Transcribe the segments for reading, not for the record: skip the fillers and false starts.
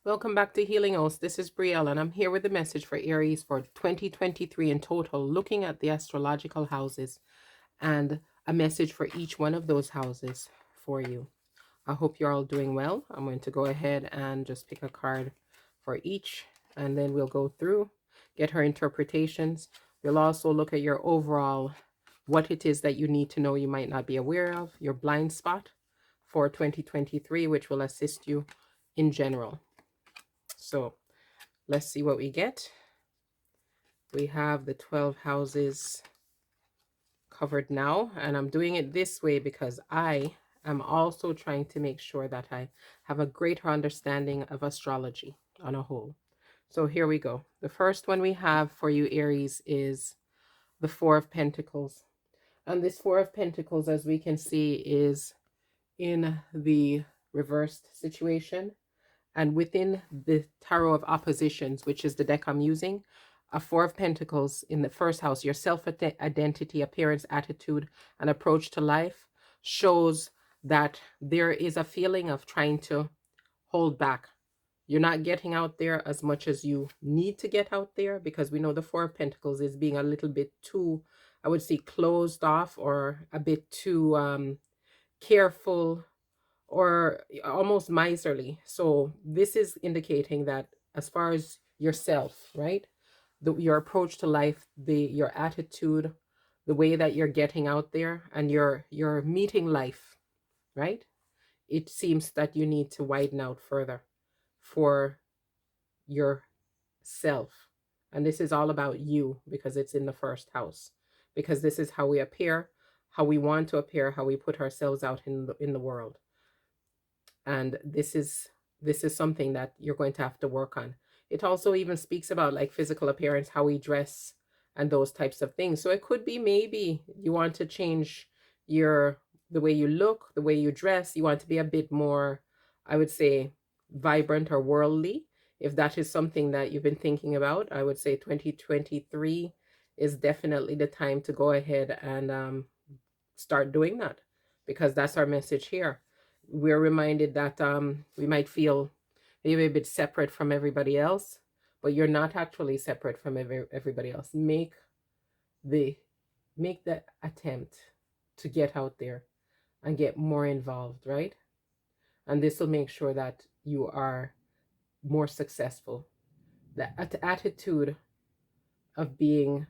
Welcome back to Healing House. This is Brielle, and I'm here with a message for Aries for 2023 in total, looking at the astrological houses and a message for each one of those houses for you. I hope you're all doing well. I'm going to go ahead and just pick a card for each, and then we'll go through, get her interpretations. We'll also look at your overall, what it is that you need to know you might not be aware of, your blind spot for 2023, which will assist you in general. So let's see what we get. We have the 12 houses covered now, and I'm doing it this way because I am also trying to make sure that I have a greater understanding of astrology on a whole. So here we go. The first one we have for you, Aries, is the Four of Pentacles. And this Four of Pentacles, as we can see, is in the reversed situation. And within the Tarot of Oppositions, which is the deck I'm using, a Four of Pentacles in the first house, your self-identity, appearance, attitude, and approach to life shows that there is a feeling of trying to hold back. You're not getting out there as much as you need to get out there, because we know the Four of Pentacles is being a little bit too, I would say, closed off, or a bit too careful, or almost miserly. So this is indicating that as far as yourself, right? Your approach to life, your attitude, the way that you're getting out there, and you're meeting life, right? It seems that you need to widen out further for yourself. And this is all about you, because it's in the first house. Because this is how we appear, how we want to appear, how we put ourselves out in the world. And this is something that you're going to have to work on. It also even speaks about like physical appearance, how we dress, and those types of things. So it could be maybe you want to change the way you look, the way you dress. You want to be a bit more, I would say, vibrant or worldly. If that is something that you've been thinking about, I would say 2023 is definitely the time to go ahead and start doing that, because that's our message here. We're reminded that we might feel maybe a bit separate from everybody else, but you're not actually separate from everybody else. Make the attempt to get out there and get more involved, right? And this will make sure that you are more successful. The attitude of being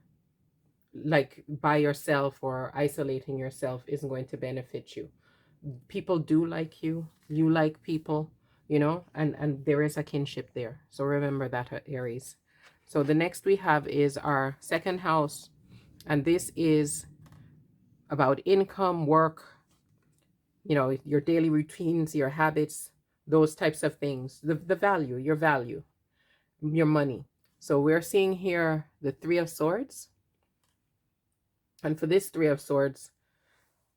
like by yourself or isolating yourself isn't going to benefit you. People do like you, you like people, and there is a kinship there. So remember that, Aries. So the next we have is our second house, and this is about income, work, your daily routines, your habits, those types of things, the value, your value, your money. So we're seeing here the Three of Swords, and for this Three of Swords,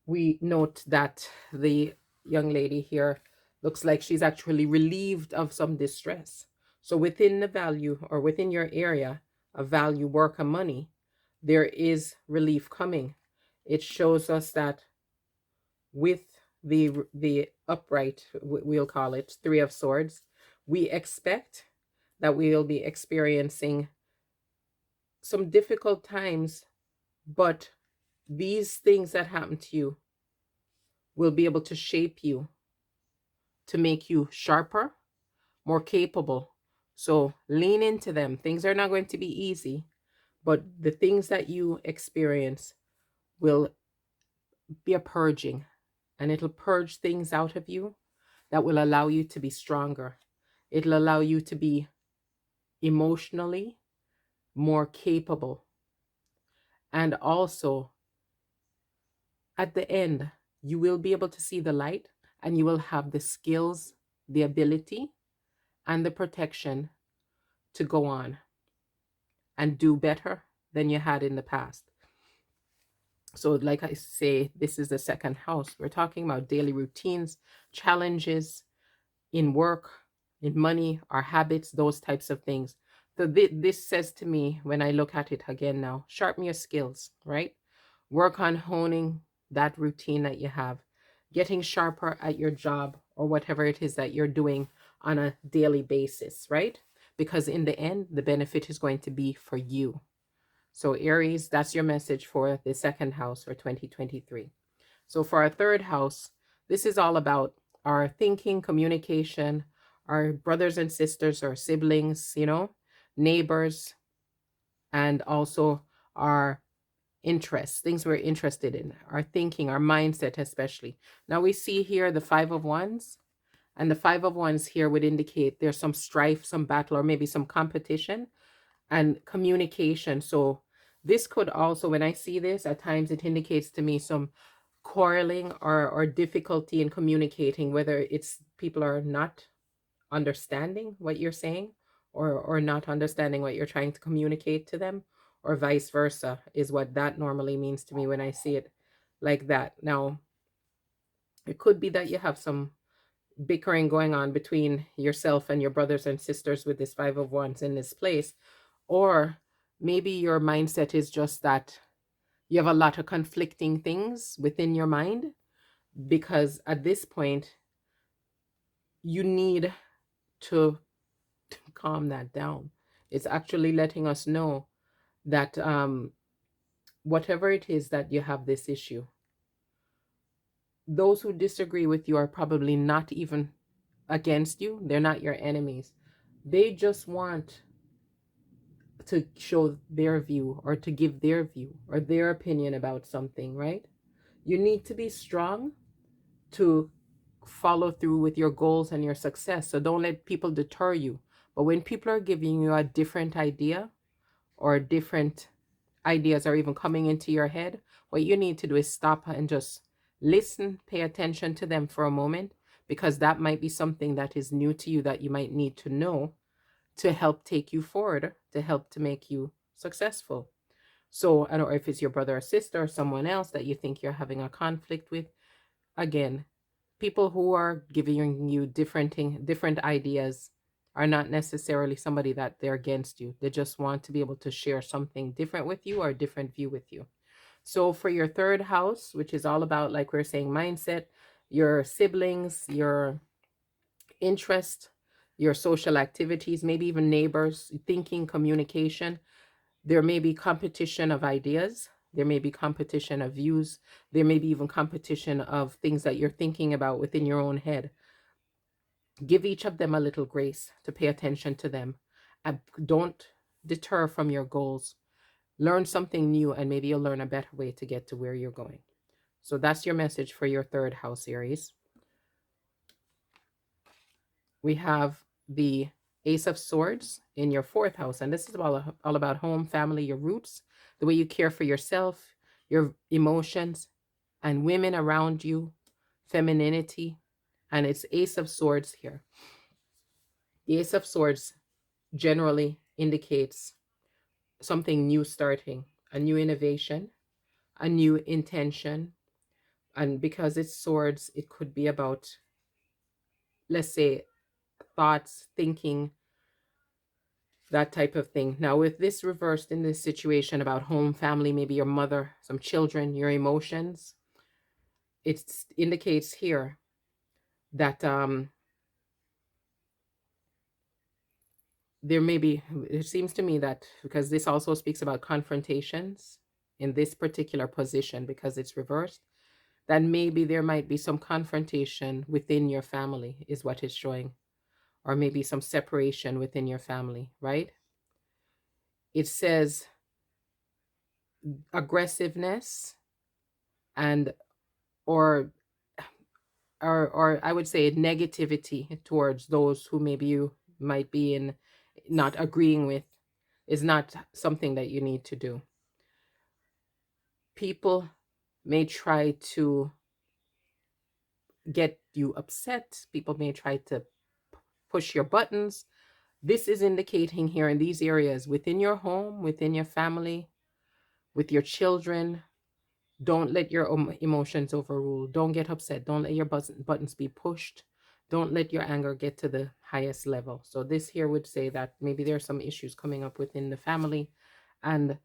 we note that the young lady here looks like she's actually relieved of some distress. So within the value, or within your area of value, work, and money, there is relief coming. It shows us that with the upright, we'll call it Three of Swords, we expect that we'll be experiencing some difficult times, but these things that happen to you will be able to shape you, to make you sharper, more capable. So lean into them. Things are not going to be easy, but the things that you experience will be a purging, and it'll purge things out of you that will allow you to be stronger. It'll allow you to be emotionally more capable. And also, at the end, you will be able to see the light, and you will have the skills, the ability, and the protection to go on and do better than you had in the past. So like I say, this is the second house. We're talking about daily routines, challenges in work, in money, our habits, those types of things. So this says to me, when I look at it again now, sharpen your skills, right? Work on honing that routine that you have, getting sharper at your job or whatever it is that you're doing on a daily basis, right? Because in the end, the benefit is going to be for you. So, Aries, that's your message for the second house for 2023. So, for our third house, this is all about our thinking, communication, our brothers and sisters, our siblings, neighbors, and also our interests, things we're interested in, our thinking, our mindset, especially. Now, we see here the Five of Wands, and the Five of Wands here would indicate there's some strife, some battle, or maybe some competition and communication. So this could also, when I see this, at times it indicates to me some quarreling or difficulty in communicating, whether it's people are not understanding what you're saying or not understanding what you're trying to communicate to them, or vice versa, is what that normally means to me when I see it like that. Now, it could be that you have some bickering going on between yourself and your brothers and sisters with this Five of Wands in this place. Or maybe your mindset is just that you have a lot of conflicting things within your mind, because at this point, you need to calm that down. It's actually letting us know that whatever it is that you have this issue, those who disagree with you are probably not even against you. They're not your enemies. They just want to show their view or to give their view or their opinion about something, right? You need to be strong to follow through with your goals and your success. So don't let people deter you. But when people are giving you a different idea, or different ideas are even coming into your head, what you need to do is stop and just listen, pay attention to them for a moment, because that might be something that is new to you that you might need to know to help take you forward, to help to make you successful. So I don't know if it's your brother or sister or someone else that you think you're having a conflict with. Again, people who are giving you different ideas are not necessarily somebody that they're against you. They just want to be able to share something different with you or a different view with you. So for your third house, which is all about, like we're saying, mindset, your siblings, your interest, your social activities, maybe even neighbors, thinking, communication, there may be competition of ideas. There may be competition of views. There may be even competition of things that you're thinking about within your own head. Give each of them a little grace to pay attention to them. And don't deter from your goals. Learn something new, and maybe you'll learn a better way to get to where you're going. So that's your message for your third house, Aries. We have the Ace of Swords in your fourth house, and this is all about home, family, your roots, the way you care for yourself, your emotions, and women around you, femininity, and it's Ace of Swords here. The Ace of Swords generally indicates something new starting, a new innovation, a new intention. And because it's swords, it could be about, let's say, thoughts, thinking, that type of thing. Now, with this reversed in this situation about home, family, maybe your mother, some children, your emotions, it indicates here that there may be, it seems to me that because this also speaks about confrontations in this particular position, because it's reversed, that maybe there might be some confrontation within your family, is what it's showing, or maybe some separation within your family, right? It says aggressiveness and or or I would say negativity towards those who maybe you might be in not agreeing with is not something that you need to do. People may try to get you upset. People may try to push your buttons. This is indicating here in these areas within your home, within your family, with your children. Don't let your emotions overrule. Don't get upset. Don't let your buttons be pushed. Don't let your anger get to the highest level. So this here would say that maybe there are some issues coming up within the family, and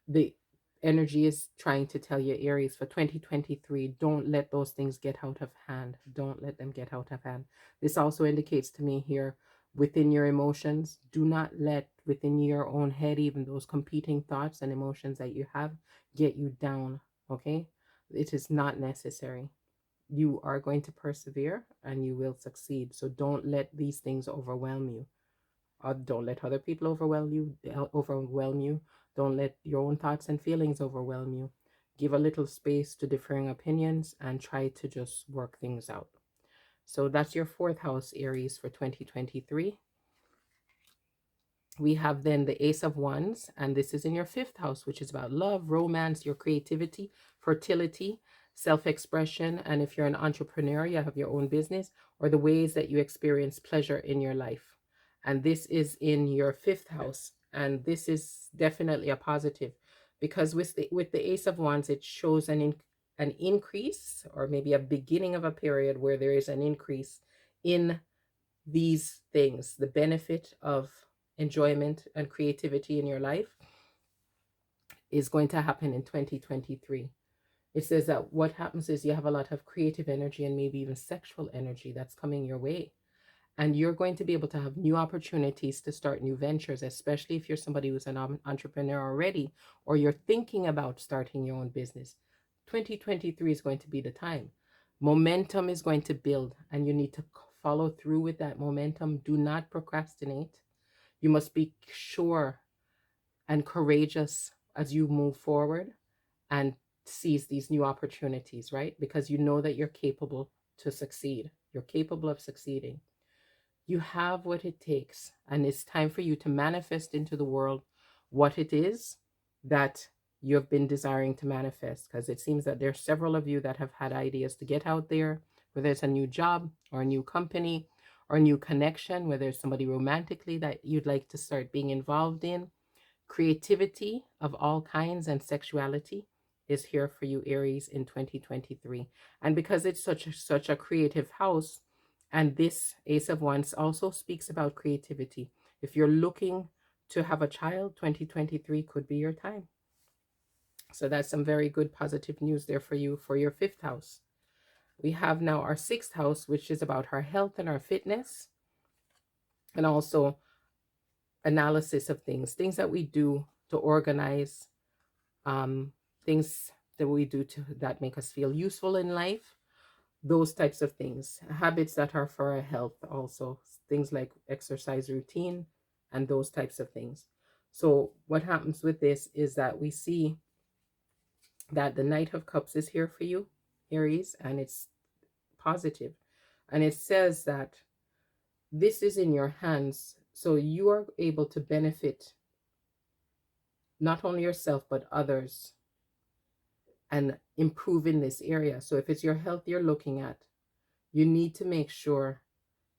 the energy is trying to tell you, Aries, for 2023, don't let those things get out of hand. Don't let them get out of hand. This also indicates to me here, within your emotions, do not let within your own head, even those competing thoughts and emotions that you have, get you down. Okay? It is not necessary. You are going to persevere and you will succeed. So don't let these things overwhelm you. Don't let other people overwhelm you. Don't let your own thoughts and feelings overwhelm you. Give a little space to differing opinions and try to just work things out. So that's your fourth house, Aries, for 2023. We have then the Ace of Wands, and this is in your fifth house, which is about love, romance, your creativity, fertility, self-expression, and if you're an entrepreneur, you have your own business, or the ways that you experience pleasure in your life. And this is in your fifth house, and this is definitely a positive, because with the Ace of Wands, it shows an increase, or maybe a beginning of a period where there is an increase in these things, the benefit of enjoyment and creativity in your life is going to happen in 2023. It says that what happens is you have a lot of creative energy and maybe even sexual energy that's coming your way. And you're going to be able to have new opportunities to start new ventures, especially if you're somebody who's an entrepreneur already, or you're thinking about starting your own business. 2023 is going to be the time. Momentum is going to build, and you need to follow through with that momentum. Do not procrastinate. You must be sure and courageous as you move forward and seize these new opportunities, right? Because you know that you're capable to succeed. You're capable of succeeding. You have what it takes, and it's time for you to manifest into the world what it is that you have been desiring to manifest, because it seems that there are several of you that have had ideas to get out there, whether it's a new job or a new company or a new connection, whether it's somebody romantically that you'd like to start being involved in. Creativity of all kinds and sexuality is here for you, Aries, in 2023. And because it's such a creative house, and this Ace of Wands also speaks about creativity. If you're looking to have a child, 2023 could be your time. So that's some very good positive news there for you for your fifth house. We have now our sixth house, which is about our health and our fitness, and also analysis of things that we do to organize, things that we do that make us feel useful in life, those types of things, habits that are for our health, also things like exercise routine and those types of things. So what happens with this is that we see that the Knight of Cups is here for you, Aries, and it's positive. And it says that this is in your hands, so you are able to benefit not only yourself but others and improve in this area. So if it's your health you're looking at, you need to make sure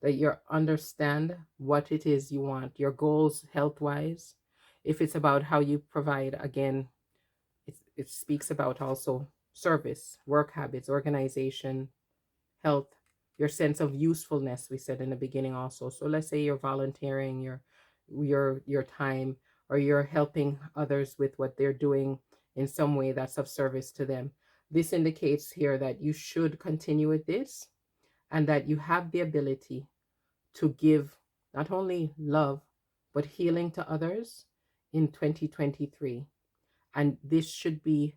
that you understand what it is you want, your goals health wise. If it's about how you provide, again, it speaks about also service, work habits, organization, health, your sense of usefulness, we said in the beginning also. So let's say you're volunteering your time, or you're helping others with what they're doing in some way that's of service to them. This indicates here that you should continue with this, and that you have the ability to give not only love but healing to others in 2023. And this should be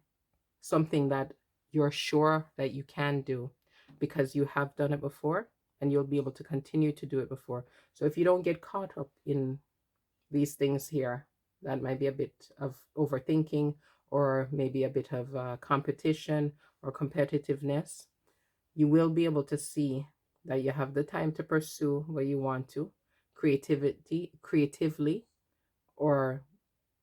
something that you're sure that you can do, because you have done it before and you'll be able to continue to do it before. So if you don't get caught up in these things here, that might be a bit of overthinking, or maybe a bit of competition or competitiveness, you will be able to see that you have the time to pursue what you want to creatively, or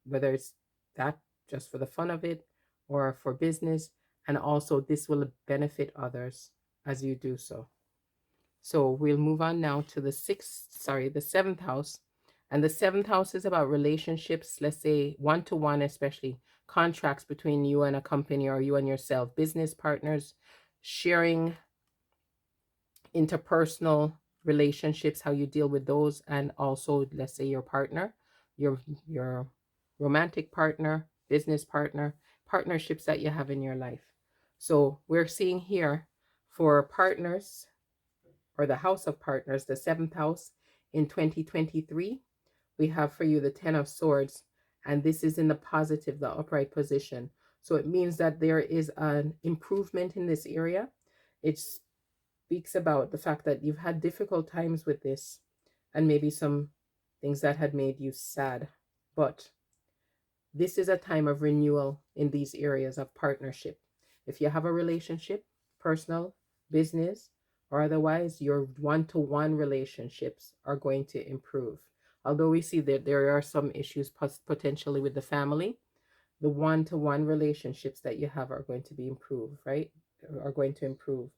whether it's that just for the fun of it or for business. And also this will benefit others as you do so. So we'll move on now to the seventh house. And the seventh house is about relationships, let's say one-to-one, especially contracts between you and a company or you and yourself, business partners, sharing interpersonal relationships, how you deal with those, and also let's say your partner, your romantic partner, business partner, partnerships that you have in your life. So we're seeing here for partners, or the house of partners, the seventh house in 2023, we have for you the Ten of Swords, and this is in the positive, the upright position. So it means that there is an improvement in this area. It speaks about the fact that you've had difficult times with this, and maybe some things that had made you sad. But this is a time of renewal in these areas of partnership. If you have a relationship, personal, business, or otherwise, your one-to-one relationships are going to improve. Although we see that there are some issues potentially with the family, the one-to-one relationships that you have are going to be improved, right? Are going to improve.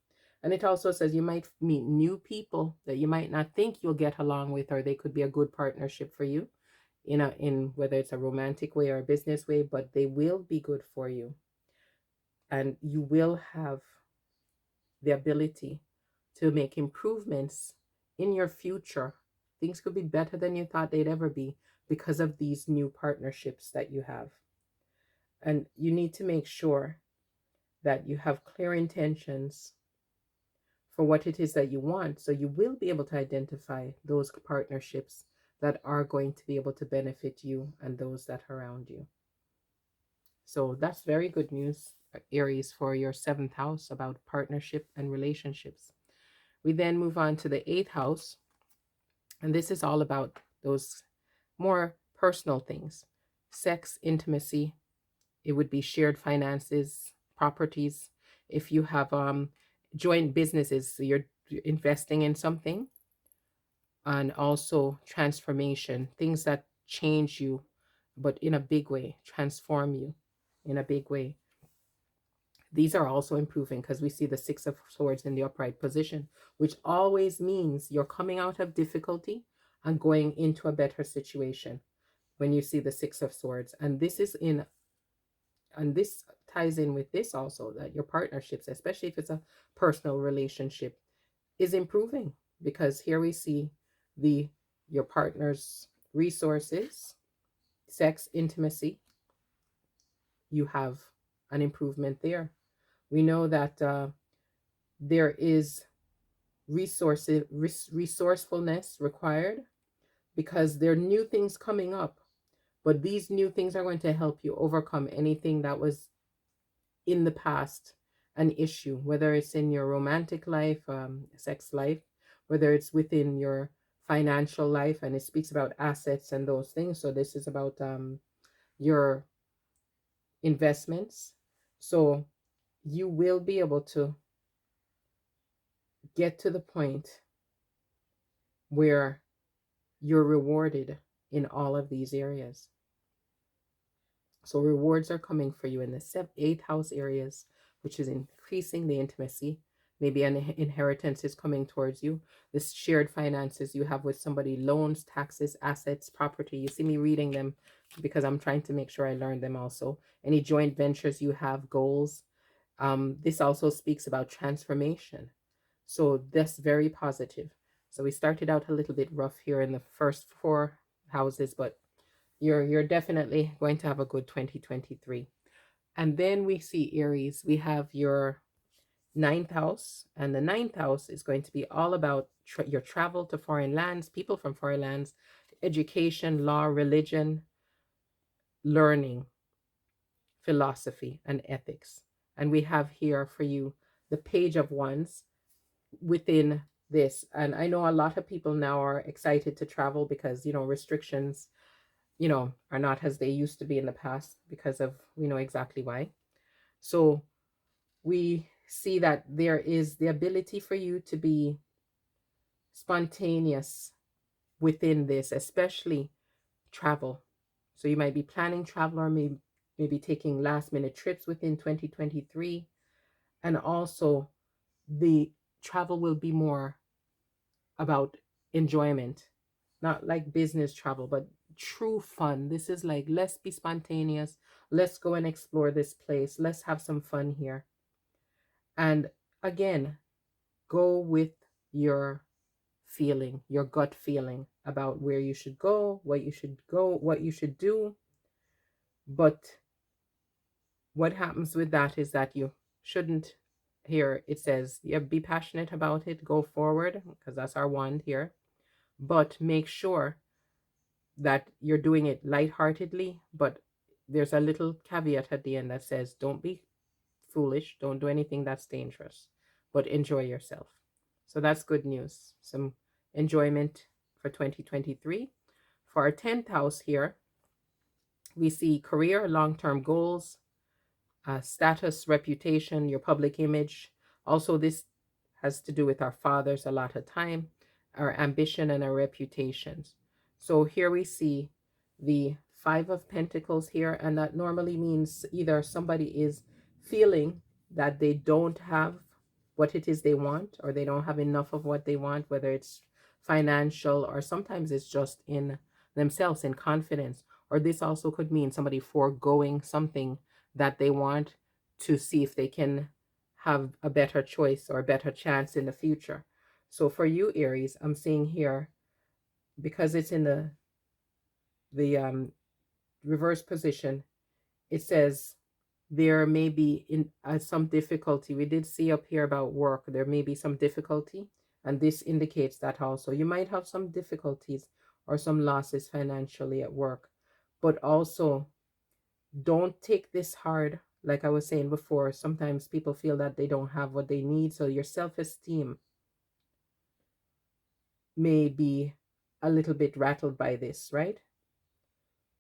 And it also says you might meet new people that you might not think you'll get along with, or they could be a good partnership for you in whether it's a romantic way or a business way, but they will be good for you. And you will have the ability to make improvements in your future. Things could be better than you thought they'd ever be because of these new partnerships that you have. And you need to make sure that you have clear intentions for what it is that you want. So you will be able to identify those partnerships that are going to be able to benefit you and those that are around you. So that's very good news, Aries, for your seventh house about partnership and relationships. We then move on to the eighth house, and this is all about those more personal things: sex, intimacy. It would be shared finances, properties. If you have joint businesses, so you're investing in something, and also transformation, things that change you, but in a big way, transform you in a big way. These are also improving because we see the Six of Swords in the upright position, which always means you're coming out of difficulty and going into a better situation when you see the Six of Swords. And this is in, and this ties in with this also, that your partnerships, especially if it's a personal relationship, is improving, because here we see your partner's resources, sex, intimacy. You have an improvement there. We know that there is resourcefulness required, because there are new things coming up, but these new things are going to help you overcome anything that was in the past an issue, whether it's in your romantic life, sex life, whether it's within your financial life, and it speaks about assets and those things. So this is about your investments. So you will be able to get to the point where you're rewarded in all of these areas. So rewards are coming for you in the eighth house areas, which is increasing the intimacy. Maybe an inheritance is coming towards you. This shared finances you have with somebody, loans, taxes, assets, property. You see me reading them because I'm trying to make sure I learn them also. Any joint ventures you have, goals. This also speaks about transformation. So that's very positive. So we started out a little bit rough here in the first four houses, but you're definitely going to have a good 2023. And then we see Aries, we have your ninth house, and the ninth house is going to be all about your travel to foreign lands, people from foreign lands, education, law, religion, learning, philosophy, and ethics. And we have here for you the Page of Wands within this. And I know a lot of people now are excited to travel because, restrictions, are not as they used to be in the past, because of, we know exactly why. So we see that there is the ability for you to be spontaneous within this, especially travel. So you might be planning travel, or maybe taking last minute trips within 2023. And also the travel will be more about enjoyment, not like business travel, but true fun. This is like, let's be spontaneous. Let's go and explore this place. Let's have some fun here. And again, go with your feeling, your gut feeling about where you should go, what you should do. But What happens with that is that you shouldn't, here it says, yeah, be passionate about it, go forward, because that's our wand here, but make sure that you're doing it lightheartedly. But there's a little caveat at the end that says, don't be foolish, don't do anything that's dangerous, but enjoy yourself. So that's good news. Some enjoyment for 2023. For our 10th house here, we see career, long-term goals, status, reputation, your public image. Also, this has to do with our fathers a lot of time, our ambition and our reputations. So here we see the Five of Pentacles here, and that normally means either somebody is feeling that they don't have what it is they want, or they don't have enough of what they want, whether it's financial or sometimes it's just in themselves, in confidence. Or this also could mean somebody foregoing something that they want to see if they can have a better choice or a better chance in the future. So for you, Aries, I'm seeing here, because it's in the reverse position, it says there may be in some difficulty. We did see up here about work, there may be some difficulty, and this indicates that also you might have some difficulties or some losses financially at work. But also, don't take this hard. Like I was saying before, sometimes people feel that they don't have what they need, so your self-esteem may be a little bit rattled by this, right?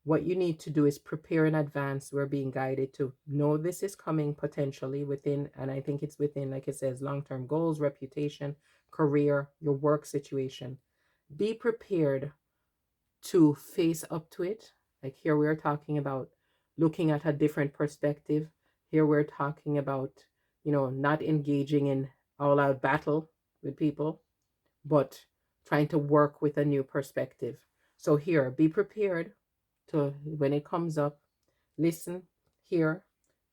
What you need to do is prepare in advance. We're being guided to know this is coming potentially within, and I think it's within, like it says, long-term goals, reputation, career, your work situation. Be prepared to face up to it. Like here we're talking about looking at a different perspective. Here we're talking about, not engaging in all-out battle with people, but trying to work with a new perspective. So here, be prepared to, when it comes up, listen, hear,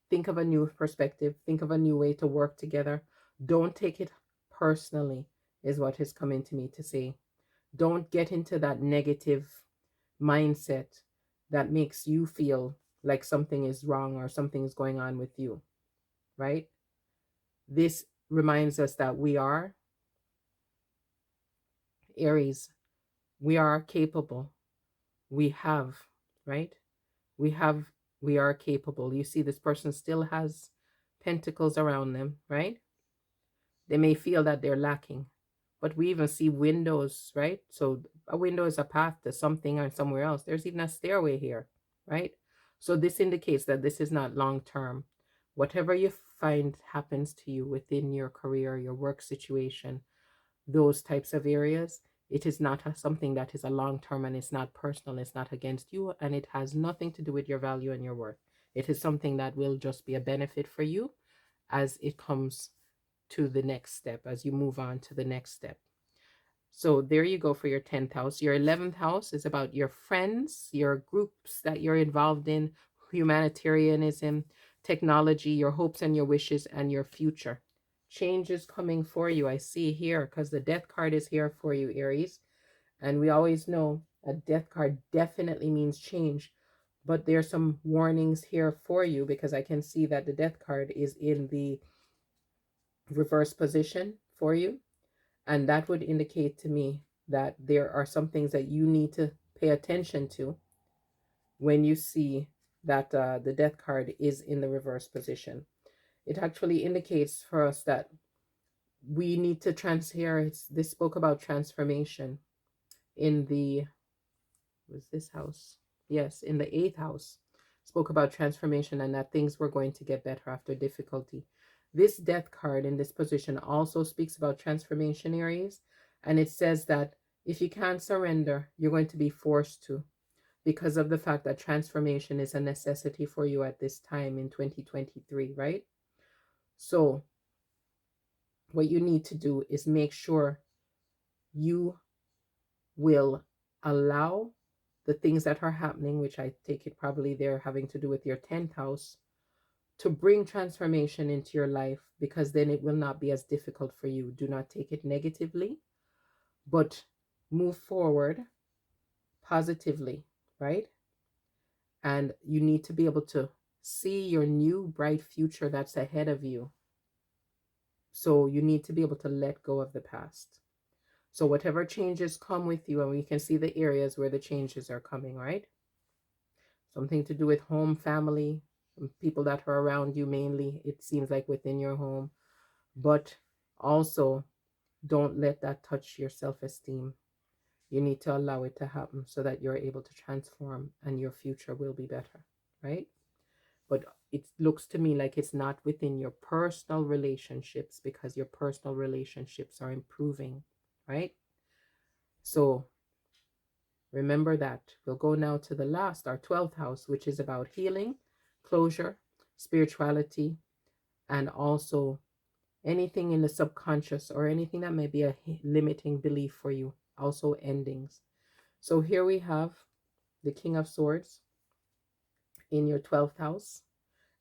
think of a new perspective, think of a new way to work together. Don't take it personally, is what is coming to me to say. Don't get into that negative mindset that makes you feel like something is wrong or something is going on with you, right? This reminds us that we are Aries. We are capable. We have, right? We have, we are capable. You see, this person still has pentacles around them, right? They may feel that they're lacking, but we even see windows, right? So a window is a path to something or somewhere else. There's even a stairway here, right? So this indicates that this is not long term. Whatever you find happens to you within your career, your work situation, those types of areas, it is not something that is a long term, and it's not personal, it's not against you, and it has nothing to do with your value and your worth. It is something that will just be a benefit for you as it comes to the next step, as you move on to the next step. So there you go for your 10th house. Your 11th house is about your friends, your groups that you're involved in, humanitarianism, technology, your hopes and your wishes, and your future. Change is coming for you. I see here, because the death card is here for you, Aries. And we always know a death card definitely means change. But there's some warnings here for you, because I can see that the death card is in the reverse position for you. And that would indicate to me that there are some things that you need to pay attention to when you see that the death card is in the reverse position. It actually indicates for us that we need to this spoke about transformation in the, was this house? Yes, in the 8th house. Spoke about transformation and that things were going to get better after difficulty. This death card in this position also speaks about transformation, Aries. And it says that if you can't surrender, you're going to be forced to, because of the fact that transformation is a necessity for you at this time in 2023, right? So what you need to do is make sure you will allow the things that are happening, which I take it probably they're having to do with your 10th house, to bring transformation into your life, because then it will not be as difficult for you. Do not take it negatively, but move forward positively, right? And you need to be able to see your new bright future that's ahead of you. So you need to be able to let go of the past. So whatever changes come with you, and we can see the areas where the changes are coming, right? Something to do with home, family, people that are around you mainly, it seems like within your home. But also, don't let that touch your self-esteem. You need to allow it to happen so that you're able to transform and your future will be better, right? But it looks to me like it's not within your personal relationships, because your personal relationships are improving, right? So remember that. We'll go now to the last, our 12th house, which is about healing, closure, spirituality, and also anything in the subconscious or anything that may be a limiting belief for you, also endings. So here we have the King of Swords in your 12th house,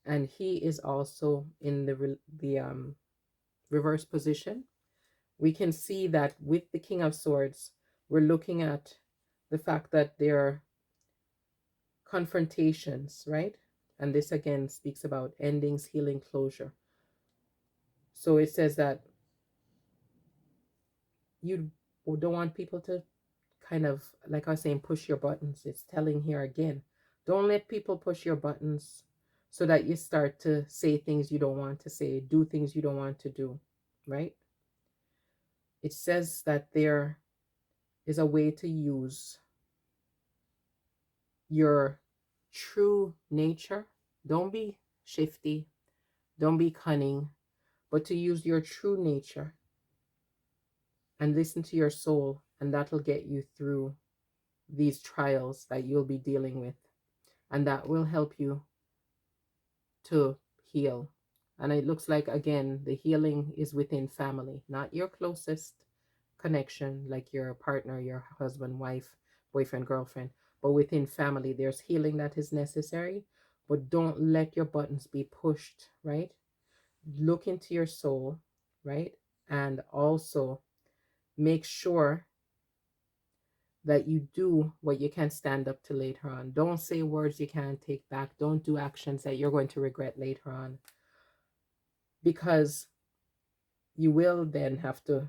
and he is also in the reverse position. We can see that with the King of Swords, we're looking at the fact that there are confrontations, right? And this again speaks about endings, healing, closure. So it says that you don't want people to kind of, like I was saying, push your buttons. It's telling here again, don't let people push your buttons so that you start to say things you don't want to say, do things you don't want to do, right? It says that there is a way to use your true nature. Don't be shifty, don't be cunning, but to use your true nature and listen to your soul, and that'll get you through these trials that you'll be dealing with, and that will help you to heal. And it looks like, again, the healing is within family, not your closest connection, like your partner, your husband, wife, boyfriend, girlfriend, but within family, there's healing that is necessary. But don't let your buttons be pushed, right? Look into your soul, right? And also make sure that you do what you can stand up to later on. Don't say words you can't take back. Don't do actions that you're going to regret later on, because you will then have to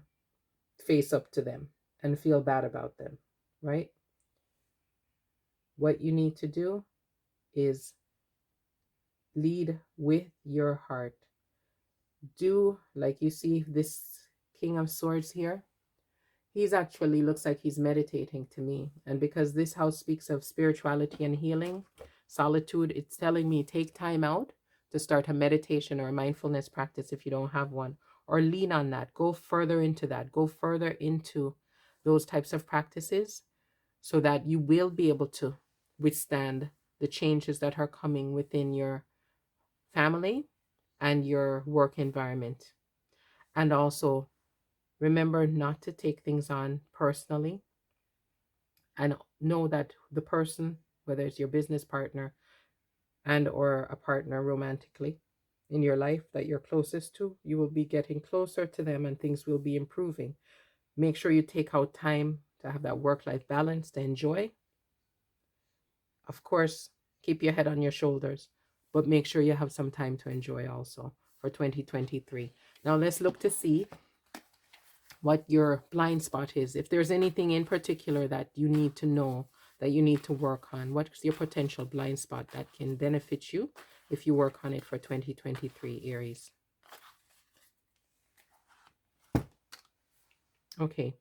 face up to them and feel bad about them, right? What you need to do is lead with your heart. Do, like you see this King of Swords here, he's actually looks like he's meditating to me. And because this house speaks of spirituality and healing, solitude, it's telling me take time out to start a meditation or a mindfulness practice if you don't have one, or lean on that. Go further into that. Go further into those types of practices so that you will be able to withstand the changes that are coming within your family and your work environment. And also remember not to take things on personally, and know that the person, whether it's your business partner and or a partner romantically in your life that you're closest to, you will be getting closer to them and things will be improving. Make sure you take out time to have that work-life balance, to enjoy. Of course, keep your head on your shoulders, but make sure you have some time to enjoy also for 2023. Now let's look to see what your blind spot is. If there's anything in particular that you need to know, that you need to work on, what's your potential blind spot that can benefit you if you work on it for 2023, Aries? Okay,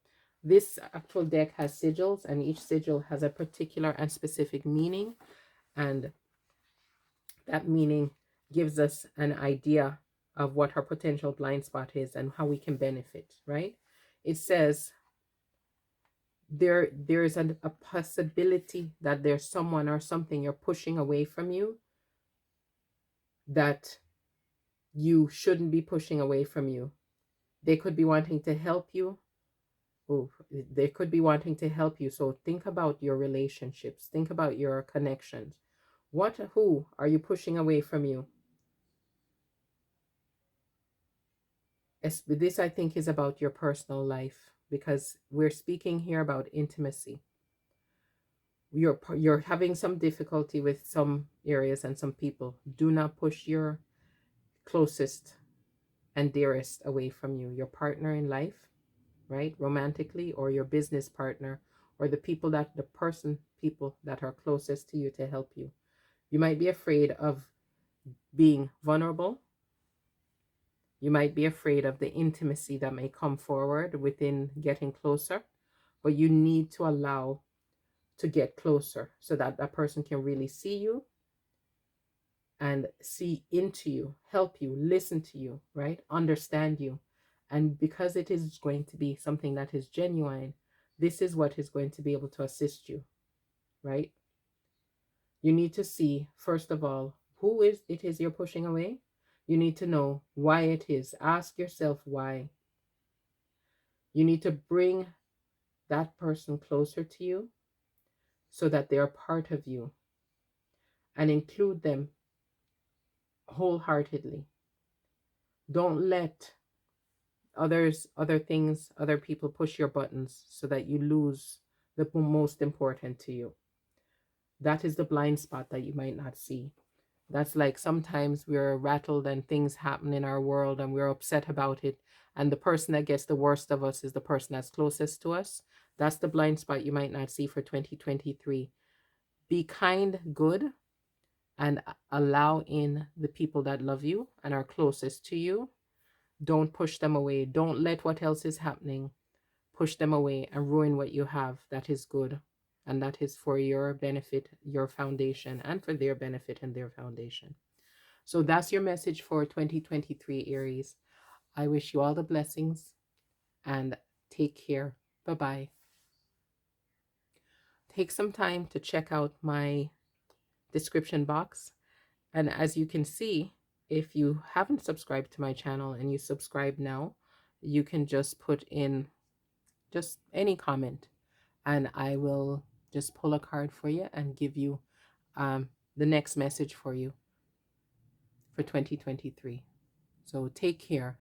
this actual deck has sigils, and each sigil has a particular and specific meaning, and that meaning gives us an idea of what our potential blind spot is and how we can benefit, right? It says there's a possibility that there's someone or something you're pushing away from you that you shouldn't be pushing away from you. They could be wanting to help you. Oh, they could be wanting to help you. So think about your relationships. Think about your connections. Who are you pushing away from you? This, I think, is about your personal life, because we're speaking here about intimacy. you're having some difficulty with some areas and some people. Do not push your closest and dearest away from you, your partner in life, right, romantically, or your business partner, or people that are closest to you to help you. You might be afraid of being vulnerable. You might be afraid of the intimacy that may come forward within getting closer, but you need to allow to get closer so that that person can really see you and see into you, help you, listen to you, right? Understand you. And because it is going to be something that is genuine, this is what is going to be able to assist you, right? You need to see, first of all, who is it is you're pushing away. You need to know why it is. Ask yourself why. You need to bring that person closer to you so that they are part of you, and include them wholeheartedly. Don't let other things, other people push your buttons so that you lose the most important to you. That is the blind spot that you might not see. That's like sometimes we're rattled and things happen in our world and we're upset about it. And the person that gets the worst of us is the person that's closest to us. That's the blind spot you might not see for 2023. Be kind, good, and allow in the people that love you and are closest to you. Don't push them away. Don't let what else is happening push them away and ruin what you have that is good and that is for your benefit, your foundation, and for their benefit and their foundation. So that's your message for 2023, Aries. I wish you all the blessings and take care. Bye bye. Take some time to check out my description box. And as you can see, if you haven't subscribed to my channel and you subscribe now, you can just put in just any comment and I will just pull a card for you and give you the next message for you for 2023. So take care.